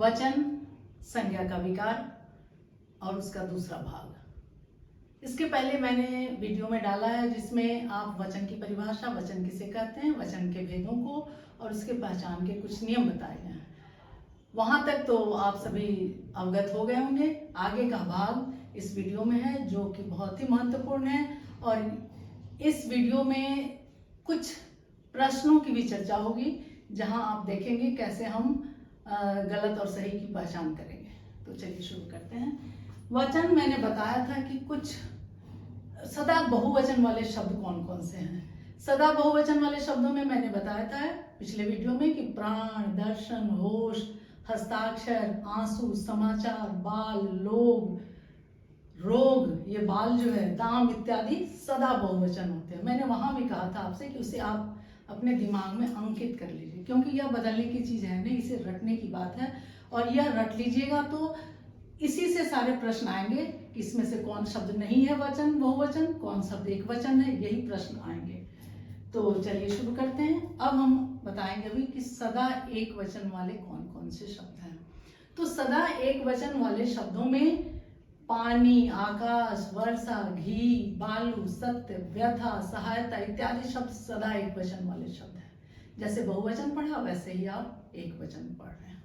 वचन, संज्ञा का विकार और उसका दूसरा भाग। इसके पहले मैंने वीडियो में डाला है जिसमें आप वचन की परिभाषा, वचन किसे कहते हैं, वचन के भेदों को और उसके पहचान के कुछ नियम बताए गए हैं। वहां तक तो आप सभी अवगत हो गए होंगे। आगे का भाग इस वीडियो में है जो कि बहुत ही महत्वपूर्ण है और इस वीडियो में कुछ प्रश्नों की भी चर्चा होगी जहां आप देखेंगे कैसे हम गलत और सही की पहचान करेंगे। तो चलिए शुरू करते हैं। वचन मैंने बताया था कि कुछ सदा बहुवचन वाले शब्द कौन कौन से हैं। सदा बहुवचन वाले शब्दों में मैंने बताया था पिछले वीडियो में कि प्राण, दर्शन, होश, हस्ताक्षर, आंसू, समाचार, बाल, लोग, रोग, ये बाल जो है, दाम इत्यादि सदा बहुवचन होते हैं। मैंने वहां भी कहा था आपसे कि उसे आप अपने दिमाग में अंकित कर लीजिए क्योंकि यह बदलने की चीज है नहीं, इसे रटने की बात है और यह रट लीजिएगा तो इसी से सारे प्रश्न आएंगे कि इसमें से कौन शब्द नहीं है वचन बहुवचन, कौन शब्द एक वचन है, यही प्रश्न आएंगे। तो चलिए शुरू करते हैं। अब हम बताएंगे अभी कि सदा एक वचन वाले कौन कौन से शब्द हैं। तो सदा एक वचन वाले शब्दों में पानी, आकाश, वर्षा, घी, बालू, सत्य, व्यथा, सहायता इत्यादि शब्द सदा एक वचन वाले शब्द हैं। जैसे बहुवचन पढ़ा वैसे ही आप एक वचन पढ़ रहे हैं।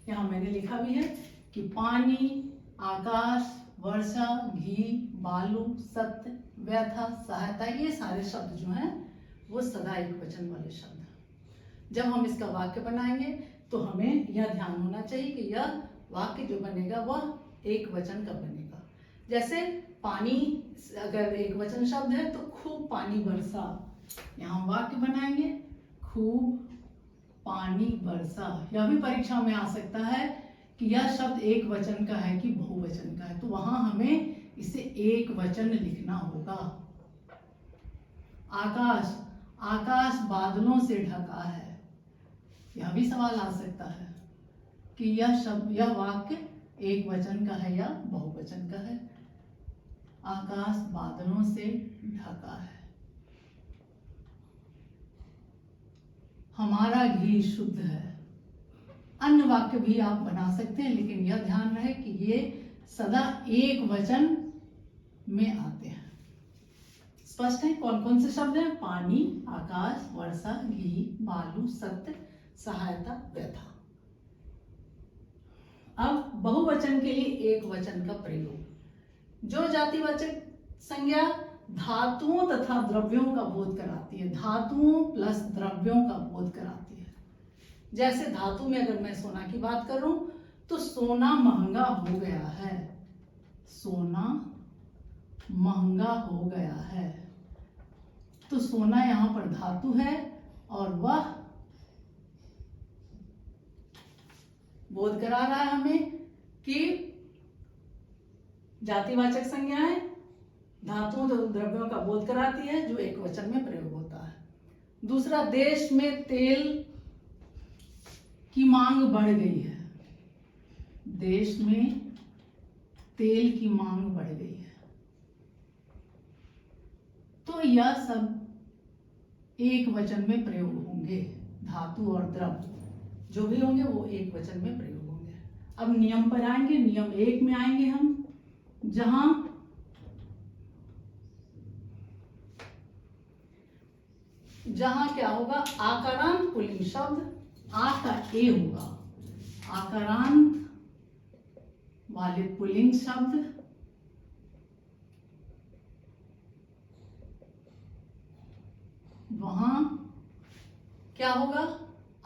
यहाँ मैंने लिखा भी है कि पानी, आकाश, वर्षा, घी, बालू, सत्य, व्यथा, सहायता, ये सारे शब्द जो हैं वो सदा एक वचन वाले शब्द हैं। जब हम इसका वाक्य बनाएंगे तो हमें यह ध्यान होना चाहिए कि यह वाक्य जो बनेगा वह एक वचन का बनेगा। जैसे पानी अगर एक वचन शब्द है तो खूब पानी बरसा, यहाँ वाक्य बनाएंगे खूब पानी बरसा। यह भी परीक्षा में आ सकता है कि यह शब्द एक वचन का है कि बहुवचन का है, तो वहां हमें इसे एक वचन लिखना होगा। आकाश, आकाश बादलों से ढका है, यह भी सवाल आ सकता है कि यह शब्द, यह वाक्य एक वचन का है या बहुवचन का है। आकाश बादलों से ढका है। हमारा घी शुद्ध है। अन्य वाक्य भी आप बना सकते हैं लेकिन यह ध्यान रहे कि ये सदा एक वचन में आते हैं। स्पष्ट है कौन कौन से शब्द हैं? पानी, आकाश, वर्षा, घी, बालू, सत्य, सहायता, व्यथा। अब बहुवचन के लिए एक वचन का प्रयोग। जो जातिवाचक संज्ञा धातुओं तथा द्रव्यों का बोध कराती है, धातुओं प्लस द्रव्यों का बोध कराती है। जैसे धातु में अगर मैं सोना की बात करूं तो सोना महंगा हो गया है, सोना महंगा हो गया है। तो सोना यहां पर धातु है और वह बोध करा रहा है हमें कि जातिवाचक संज्ञाएं धातुओं तो द्रव्यों का बोध कराती है जो एक वचन में प्रयोग होता है। दूसरा, देश में तेल की मांग बढ़ गई है, देश में तेल की मांग बढ़ गई है। तो यह सब एक वचन में प्रयोग होंगे। धातु और द्रव्य जो भी होंगे वो एक वचन में प्रयोग होंगे। अब नियम पर आएंगे। नियम एक में आएंगे हम, जहां क्या होगा, आकारांत पुल्लिंग शब्द, आ का ए होगा, आकारांत वाले पुल्लिंग शब्द वहां क्या होगा,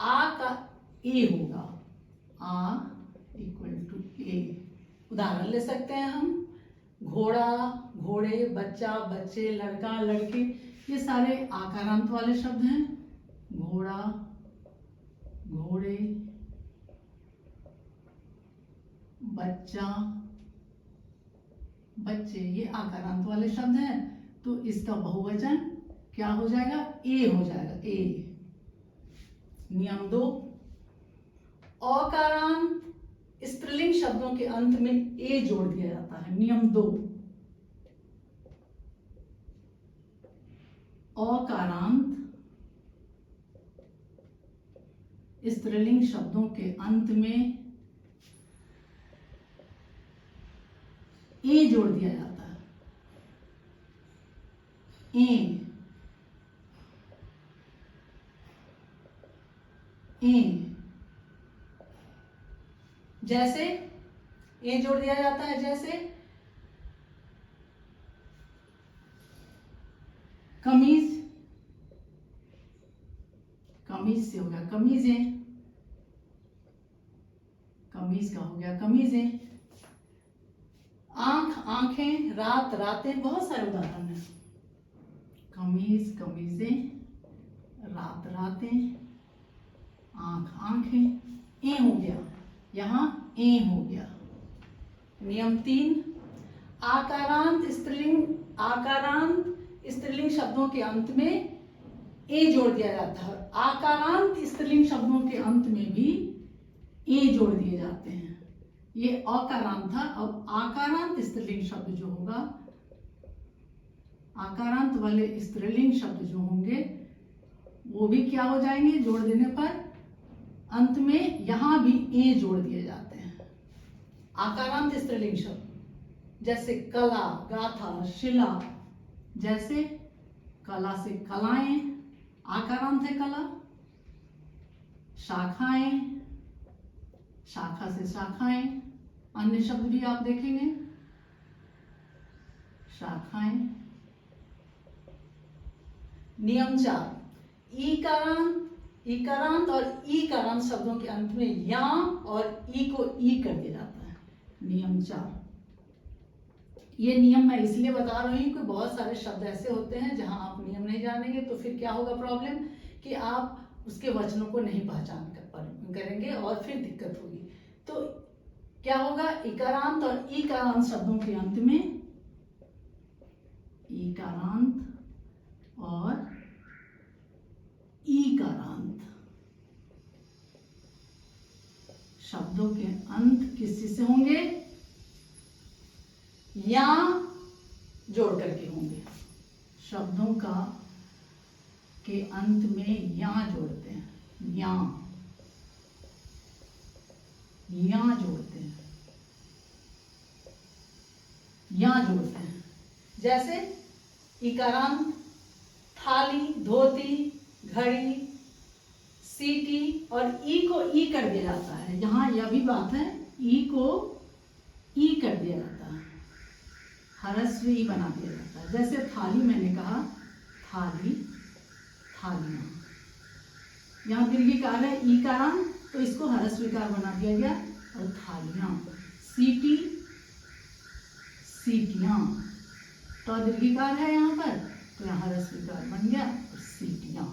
आ का ए होगा, आ इक्वल टू ए। उदाहरण ले सकते हैं हम, घोड़ा, घोड़े, बच्चा, बच्चे, लड़का, लड़की, ये सारे आकारांत वाले शब्द हैं। घोड़ा, घोड़े, बच्चा, बच्चे, ये आकारांत वाले शब्द हैं। तो इसका बहुवचन क्या हो जाएगा, ए हो जाएगा, ए। नियम 2, अकारांत स्त्रीलिंग शब्दों के अंत में ए जोड़ दिया जाता है। नियम 2, अकारांत स्त्रीलिंग शब्दों के अंत में ए जोड़ दिया जाता है, ए जैसे ए जोड़ दिया जाता है, जैसे कमीज, कमीज से हो गया कमीजें, कमीज का हो गया कमीजें। आंख आंखें, रात रातें, बहुत सारे उदाहरण हैं। कमीज कमीजें, रात रातें, आंख आंखें। ए हो गया, यहाँ ए हो गया। नियम 3, आकारांत स्त्रीलिंग शब्दों के अंत में ए जोड़ दिया जाता है। आकारांत स्त्रीलिंग शब्दों के अंत में भी ए जोड़ दिए जाते हैं। ये अकारांत था। अब आकारांत स्त्रीलिंग शब्द जो होगा, आकारांत वाले स्त्रीलिंग शब्द जो होंगे वो भी क्या हो जाएंगे, जोड़ देने पर अंत में यहां भी ए जोड़ दिए जाते हैं। आकारांत स्त्रीलिंग शब्द जैसे कला, गाथा, शिला। जैसे कला से कलाएं, आकारांत है कला। शाखाएं, शाखा से शाखाएं, अन्य शब्द भी आप देखेंगे, शाखाएं। नियम 4, इकारांत और ईकारांत शब्दों के अंत में या और ई को ई कर दिया जाता है। नियम 4, ये नियम मैं इसलिए बता रही हूँ कि बहुत सारे शब्द ऐसे होते हैं जहां आप नियम नहीं जानेंगे तो फिर क्या होगा प्रॉब्लम, कि आप उसके वचनों को नहीं पहचान करेंगे और फिर दिक्कत होगी। तो क्या होगा, इकारांत और ईकारांत शब्दों के अंत में, इकारांत और ईकारांत शब्दों के अंत किस चीज से होंगे, या जोड़ करके होंगे। शब्दों का के अंत में या जोड़ते हैं, या जोड़ते हैं, या जोड़ते हैं। जैसे इकारांत थाली, धोती, घड़ी, सीटी, और ई को ई कर दिया जाता है। यहां यह भी बात है, ई को ई कर दिया जाता है, ह्रस्व ई बना दिया जाता है। जैसे थाली, मैंने कहा थाली, थालियां। यहाँ दीर्घिकार है ईकारांत, तो इसको ह्रस्वीकार बना दिया गया, और थालियां। सीटी, सीटियां, तो दीर्घिकार है यहाँ पर, तो यहाँ ह्रस्वीकार बन गया, और सीटियां।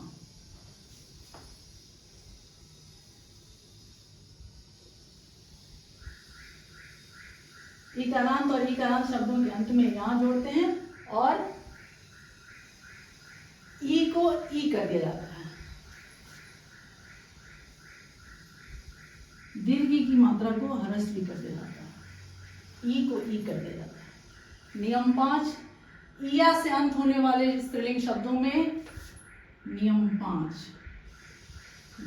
इकारांत और ईकारांत शब्दों के अंत में यहां जोड़ते हैं, और ई को ई कर दिया जाता है। दीर्घी की मात्रा को ह्रस्व कर दिया जाता है, ई को ई कर दिया जाता है। नियम 5, इया से अंत होने वाले स्त्रीलिंग शब्दों में, नियम 5,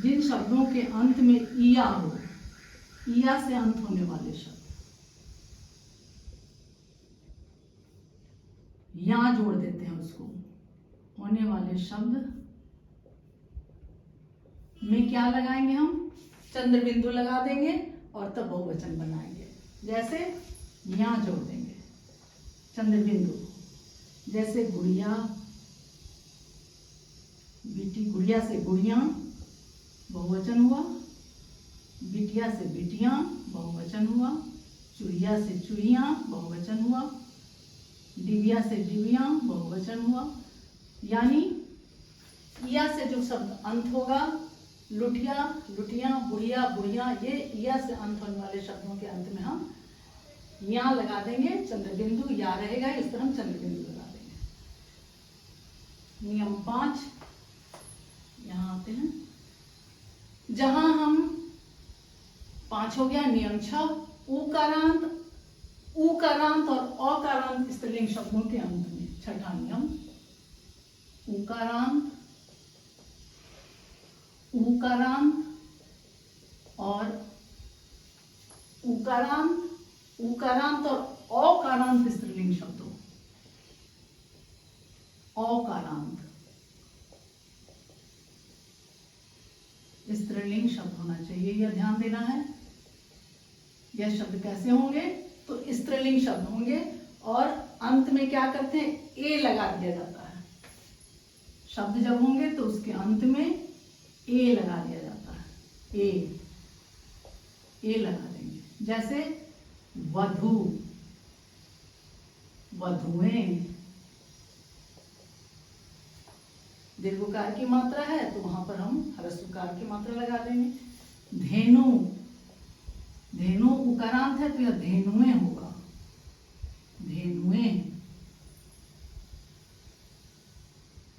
जिन शब्दों के अंत में इया हो, इया से अंत होने वाले शब्द, या जोड़ देते हैं उसको, होने वाले शब्द में क्या लगाएंगे हम, चंद्र बिंदु लगा देंगे और तब बहुवचन बनाएंगे। जैसे या जोड़ देंगे, चंद्र बिंदु। जैसे गुड़िया, बिटी, गुड़िया से गुड़िया बहुवचन हुआ, बिटिया से बिटियां बहुवचन हुआ, चुड़िया से चुड़िया बहुवचन हुआ, डिबिया से डिबिया बहुवचन हुआ। यानी इया से जो शब्द अंत होगा, लुटिया, लुटिया, बुढ़िया, बुढ़िया, ये इया से अंत होने वाले शब्दों के अंत में हम या लगा देंगे, चंद्र बिंदु या रहेगा, इस तरह हम चंद्र बिंदु लगा देंगे। नियम 5, यहाँ आते हैं, जहां हम 5 हो गया। नियम 6, उकारांत और अकारांत स्त्रीलिंग शब्दों के अंत में, छठा नियम, उकारांत और उकारांत और अकारांत स्त्रीलिंग शब्दों, अकारांत स्त्रीलिंग शब्द होना चाहिए, यह ध्यान देना है। यह शब्द कैसे होंगे? तो स्त्रीलिंग शब्द होंगे और अंत में क्या करते हैं? ए लगा दिया जाता है। शब्द जब होंगे तो उसके अंत में ए लगा दिया जाता है। ए लगा देंगे। जैसे वधू, वधुएं, दीर्घकार की मात्रा है तो वहां पर हम ह्रस्वकार की मात्रा लगा देंगे। धेनु, धेनु उकारांत है तो यह धेनुएं होगा, धेनुएं।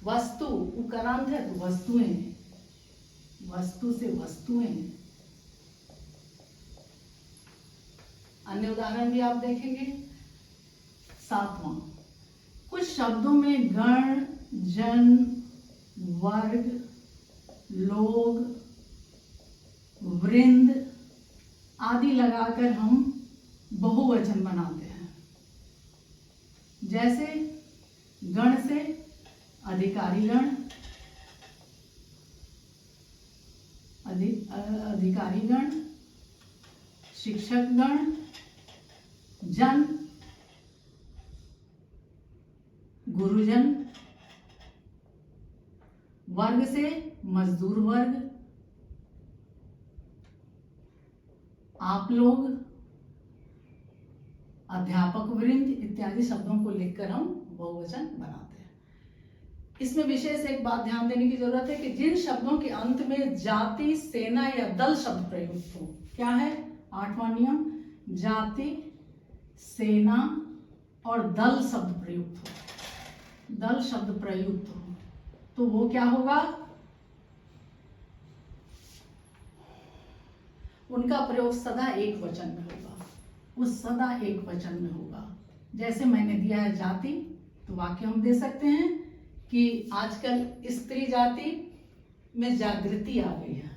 वस्तु उकारांत है तो वस्तुएं, वस्तु से वस्तुएं। अन्य उदाहरण भी आप देखेंगे। 7वां, कुछ शब्दों में गण, जन, वर्ग, लोग, वृंद आदि लगाकर हम बहुवचन बनाते हैं। जैसे गण से अधिकारी गण, अधिकारी गण, शिक्षक गण, जन, गुरुजन, वर्ग से मजदूर वर्ग, आप लोग, अध्यापक वृंद इत्यादि शब्दों को लिखकर हम बहुवचन बनाते हैं। इसमें विशेष एक बात ध्यान देने की जरूरत है कि जिन शब्दों के अंत में जाति, सेना या दल शब्द प्रयुक्त हो, क्या है 8वां नियम, जाति, सेना और दल शब्द प्रयुक्त हो, दल शब्द प्रयुक्त हो तो वो क्या होगा? उनका प्रयोग सदा एक वचन में होगा, उस सदा एक वचन में होगा। जैसे मैंने दिया है जाति, तो वाक्य हम दे सकते हैं कि आजकल स्त्री जाति में जागृति आ गई है,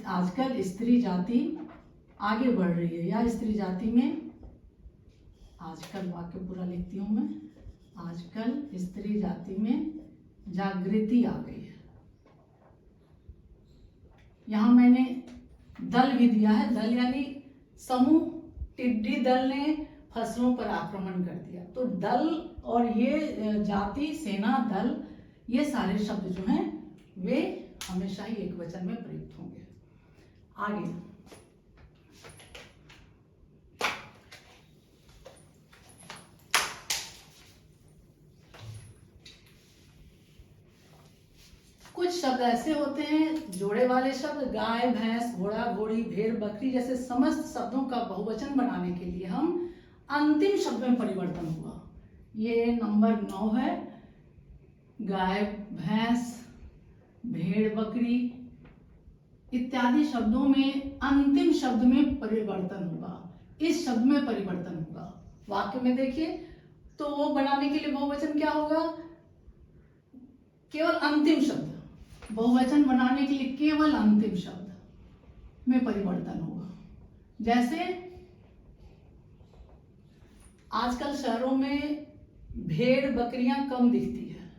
आजकल स्त्री जाति आगे बढ़ रही है, या स्त्री जाति में, आजकल वाक्य पूरा लिखती हूं मैं, आजकल स्त्री जाति में जागृति आ गई है। यहां मैंने दल भी दिया है, दल यानी समूह। टिड्डी दल ने फसलों पर आक्रमण कर दिया, तो दल और ये जाति, सेना, दल, ये सारे शब्द जो हैं वे हमेशा ही एक वचन में प्रयुक्त होंगे। आगे कुछ शब्द ऐसे होते हैं जोड़े वाले शब्द, गाय, भैंस, घोड़ा, घोड़ी, भेड़, बकरी जैसे समस्त शब्दों का बहुवचन बनाने के लिए हम अंतिम शब्द में परिवर्तन हुआ। ये नंबर 9 है। गाय, भैंस, भेड़, बकरी इत्यादि शब्दों में अंतिम शब्द में परिवर्तन होगा, इस शब्द में परिवर्तन होगा। वाक्य में देखिए तो वो बनाने के लिए बहुवचन क्या होगा? केवल अंतिम शब्द, बहुवचन बनाने के लिए केवल अंतिम शब्द में परिवर्तन होगा। जैसे आजकल शहरों में भेड़ बकरियां कम दिखती है,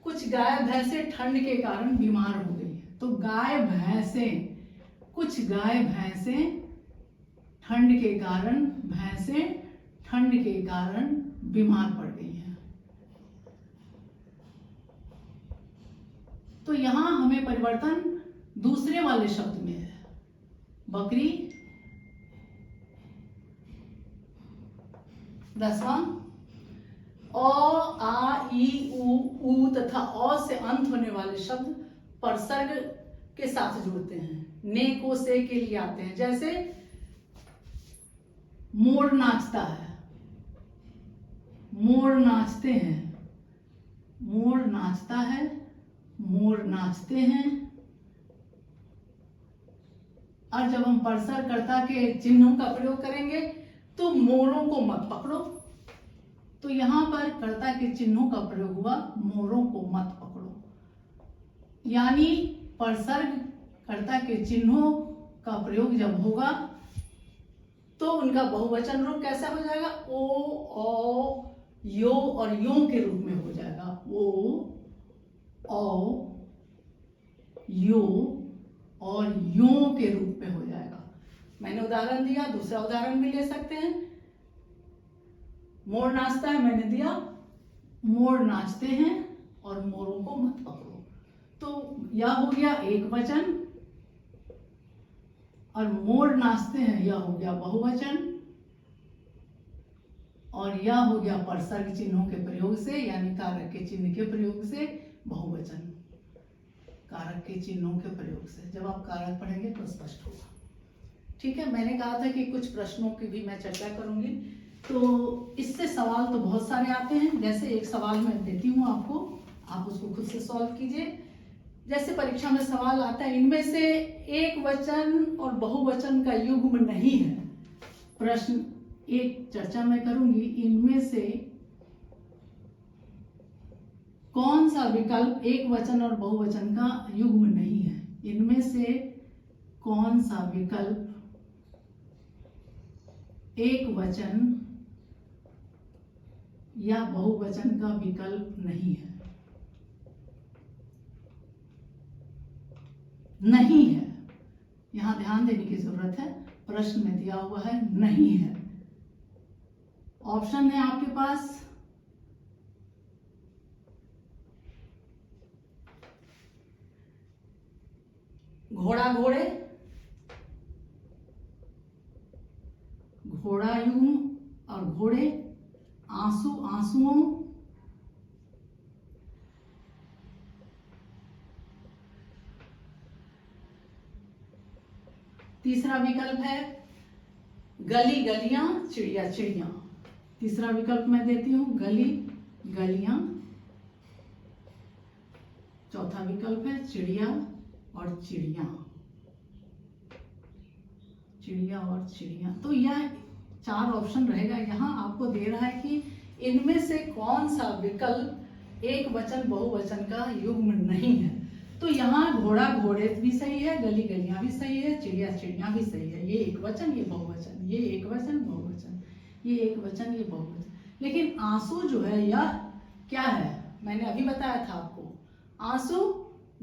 कुछ गाय भैंसें ठंड के कारण बीमार हो गई है, तो गाय भैंसें, कुछ गाय भैंसें ठंड के कारण बीमार पड़ गई हैं। तो यहां हमें परिवर्तन दूसरे वाले शब्द में है। बकरी, 10वां, अ, आ, ई, उ तथा अ से अंत होने वाले शब्द परसर्ग के साथ जुड़ते हैं, ने को से के लिए आते हैं। जैसे मोर नाचता है, मोर नाचते हैं, मोर नाचता है, मोर नाचते हैं। और जब हम परसर कर्ता के चिन्हों का प्रयोग करेंगे तो मोरों को मत पकड़ो, तो यहां पर कर्ता के चिन्हों का प्रयोग हुआ, मोरों को मत पकड़ो। यानी परसर्ग कर्ता के चिन्हों का प्रयोग जब होगा तो उनका बहुवचन रूप कैसा हो जाएगा? ओ, औ, यो और यों के रूप में हो जाएगा। ओ, औ, यो और यों के रूप में हो जाएगा। मैंने उदाहरण दिया, दूसरा उदाहरण भी ले सकते हैं। मोर नाचता है, मैंने दिया मोर नाचते हैं और मोरों को मत पकड़ो। तो यह हो गया एक वचन और मोर नाचते हैं यह हो गया बहुवचन और यह हो गया परसर्ग चिन्हों के प्रयोग से यानी कारक के चिन्ह के प्रयोग से बहुवचन। कारक के चिन्हों के प्रयोग से जब आप कारक पढ़ेंगे तो स्पष्ट होगा। ठीक है, मैंने कहा था कि कुछ प्रश्नों की भी मैं चर्चा करूंगी। तो इससे सवाल तो बहुत सारे आते हैं। जैसे एक सवाल मैं देती हूँ आपको, आप उसको खुद से सॉल्व कीजिए। जैसे परीक्षा में सवाल आता है, इनमें से एक वचन और बहुवचन का युग्म नहीं है। प्रश्न एक चर्चा मैं करूंगी, इनमें से कौन सा विकल्प एक वचन और बहुवचन का युग्म नहीं है? इनमें से कौन सा विकल्प एक वचन या बहुवचन का विकल्प नहीं है? नहीं है, यहां ध्यान देने की जरूरत है। प्रश्न में दिया हुआ है नहीं है। ऑप्शन है आपके पास घोड़ा घोड़े, घोड़ा युग्म और घोड़े, आंसू आंसुओं, तीसरा विकल्प है गली गलियां चिड़िया चिड़िया। तीसरा विकल्प मैं देती हूं गली गलियां। चौथा विकल्प है चिड़िया और चिड़िया, चिड़िया और चिड़िया। तो यह 4 ऑप्शन रहेगा। यहाँ आपको दे रहा है कि इनमें से कौन सा विकल्प एक वचन बहुवचन का युग्म नहीं है। तो यहाँ घोड़ा घोड़े भी सही है, गली गलियां भी सही है, चिड़िया चिड़िया भी सही है। ये एक वचन, ये बहुवचन, ये एक वचन बहुवचन, ये एक वचन, ये बहुवचन। लेकिन आंसू जो है यह क्या है? मैंने अभी बताया था आपको, आंसू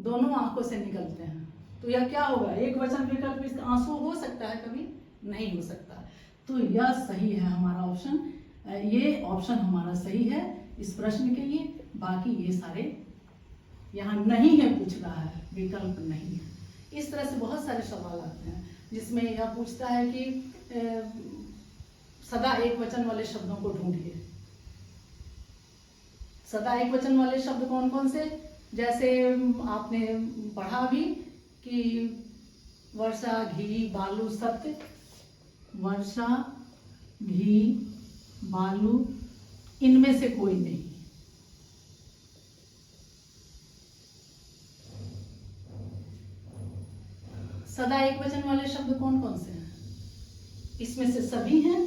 दोनों आंखों से निकलते हैं। तो यह क्या होगा? एक वचन विकल्प इस आंसू हो सकता है? कभी नहीं हो सकता। तो यह सही है हमारा ऑप्शन। ये ऑप्शन हमारा सही है इस प्रश्न के लिए। बाकी ये सारे यहाँ नहीं है पूछ रहा है, विकल्प नहीं है। इस तरह से बहुत सारे सवाल आते हैं जिसमें यह पूछता है कि सदा एक वचन वाले शब्दों को ढूंढिए। सदा एक वचन वाले शब्द कौन कौन से? जैसे आपने पढ़ा भी कि वर्षा, घी, बालू, सत्य। वर्षा, घी, बालू, इनमें से कोई नहीं। सदा एक वचन वाले शब्द कौन कौन से हैं? इसमें से सभी हैं।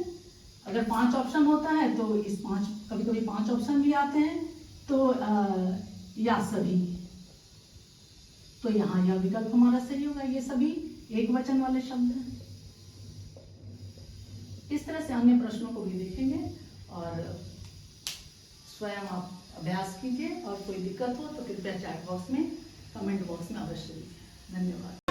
अगर 5 ऑप्शन होता है तो इस 5, कभी कभी 5 ऑप्शन भी आते हैं तो या सभी। तो यहाँ यह विकल्प हमारा सही होगा। ये सभी एक वचन वाले शब्द हैं। इस तरह से अन्य प्रश्नों को भी देखेंगे और स्वयं आप अभ्यास कीजिए। और कोई दिक्कत हो तो कृपया चैट बॉक्स में, कमेंट बॉक्स में अवश्य लिखिए। धन्यवाद।